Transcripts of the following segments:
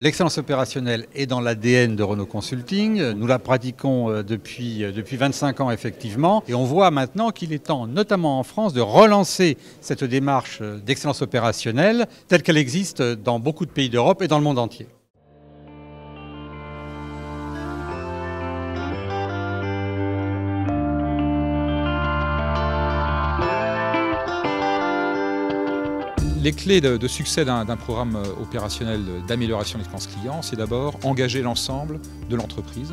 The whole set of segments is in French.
L'excellence opérationnelle est dans l'ADN de Renault Consulting. Nous la pratiquons depuis 25 ans effectivement. Et on voit maintenant qu'il est temps, notamment en France, de relancer cette démarche d'excellence opérationnelle telle qu'elle existe dans beaucoup de pays d'Europe et dans le monde entier. Les clés de succès d'un programme opérationnel d'amélioration de l'expérience client, c'est d'abord engager l'ensemble de l'entreprise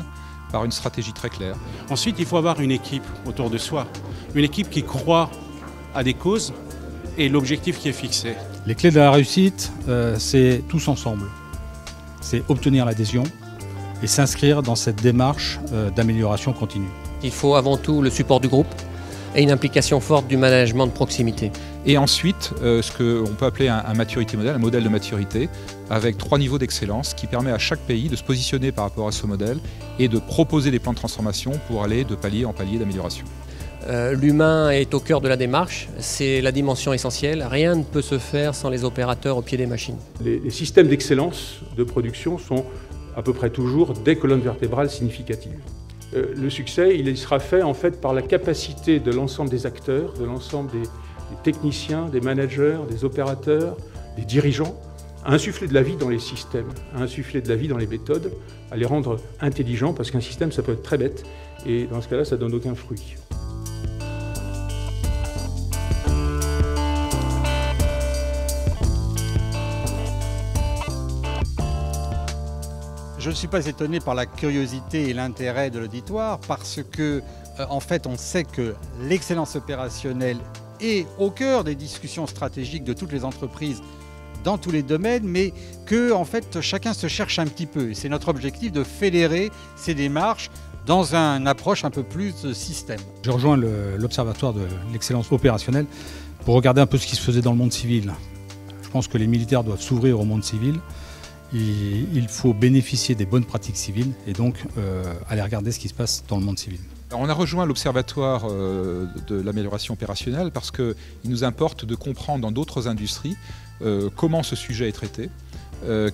par une stratégie très claire. Ensuite, il faut avoir une équipe autour de soi, une équipe qui croit à des causes et l'objectif qui est fixé. Les clés de la réussite, c'est tous ensemble. C'est obtenir l'adhésion et s'inscrire dans cette démarche d'amélioration continue. Il faut avant tout le support du groupe et une implication forte du management de proximité. Et ensuite, ce qu'on peut appeler un maturity model, un modèle de maturité, avec 3 niveaux d'excellence qui permet à chaque pays de se positionner par rapport à ce modèle et de proposer des plans de transformation pour aller de palier en palier d'amélioration. L'humain est au cœur de la démarche, c'est la dimension essentielle. Rien ne peut se faire sans les opérateurs au pied des machines. Les systèmes d'excellence de production sont à peu près toujours des colonnes vertébrales significatives. Le succès, il sera fait en fait par la capacité de l'ensemble des acteurs, de l'ensemble des techniciens, des managers, des opérateurs, des dirigeants, à insuffler de la vie dans les systèmes, à insuffler de la vie dans les méthodes, à les rendre intelligents, parce qu'un système, ça peut être très bête, et dans ce cas-là, ça ne donne aucun fruit. Je ne suis pas étonné par la curiosité et l'intérêt de l'auditoire parce que, en fait, on sait que l'excellence opérationnelle est au cœur des discussions stratégiques de toutes les entreprises dans tous les domaines, mais que, en fait, chacun se cherche un petit peu. Et c'est notre objectif de fédérer ces démarches dans une approche un peu plus système. Je rejoins l'Observatoire de l'excellence opérationnelle pour regarder un peu ce qui se faisait dans le monde civil. Je pense que les militaires doivent s'ouvrir au monde civil. Il faut bénéficier des bonnes pratiques civiles et donc aller regarder ce qui se passe dans le monde civil. Alors on a rejoint l'Observatoire de l'amélioration opérationnelle parce qu'il nous importe de comprendre dans d'autres industries comment ce sujet est traité,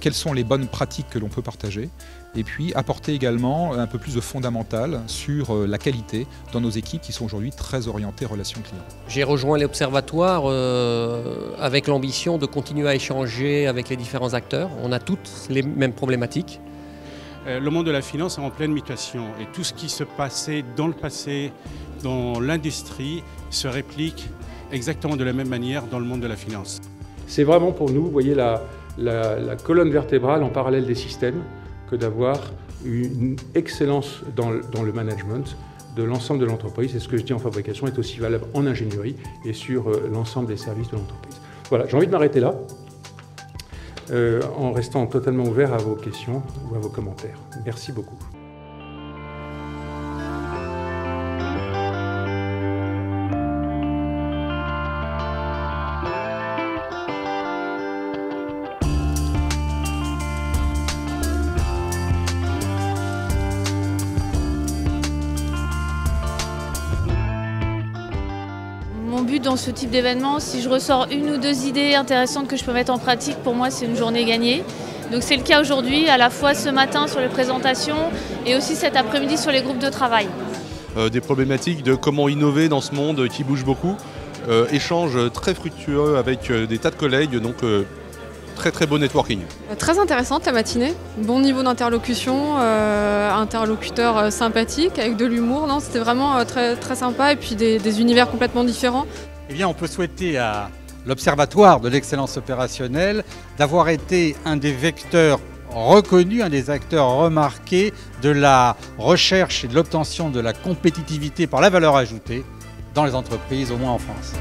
quelles sont les bonnes pratiques que l'on peut partager et puis apporter également un peu plus de fondamental sur la qualité dans nos équipes qui sont aujourd'hui très orientées relations clients. J'ai rejoint l'Observatoire avec l'ambition de continuer à échanger avec les différents acteurs. On a toutes les mêmes problématiques. Le monde de la finance est en pleine mutation et tout ce qui se passait dans le passé, dans l'industrie, se réplique exactement de la même manière dans le monde de la finance. C'est vraiment pour nous, vous voyez, la colonne vertébrale en parallèle des systèmes que d'avoir une excellence dans le management de l'ensemble de l'entreprise. Et ce que je dis en fabrication est aussi valable en ingénierie et sur l'ensemble des services de l'entreprise. Voilà, j'ai envie de m'arrêter là. En restant totalement ouvert à vos questions ou à vos commentaires. Merci beaucoup. Mon but dans ce type d'événement, si je ressors 1 ou 2 idées intéressantes que je peux mettre en pratique, pour moi c'est une journée gagnée. Donc c'est le cas aujourd'hui, à la fois ce matin sur les présentations et aussi cet après-midi sur les groupes de travail. Des problématiques de comment innover dans ce monde qui bouge beaucoup, échanges très fructueux avec des tas de collègues, donc très beau networking. Très intéressante la matinée, bon niveau d'interlocution, interlocuteur sympathique avec de l'humour, c'était vraiment très sympa et puis des univers complètement différents. Eh bien, on peut souhaiter à l'Observatoire de l'excellence opérationnelle d'avoir été un des vecteurs reconnus, un des acteurs remarqués de la recherche et de l'obtention de la compétitivité par la valeur ajoutée dans les entreprises, au moins en France.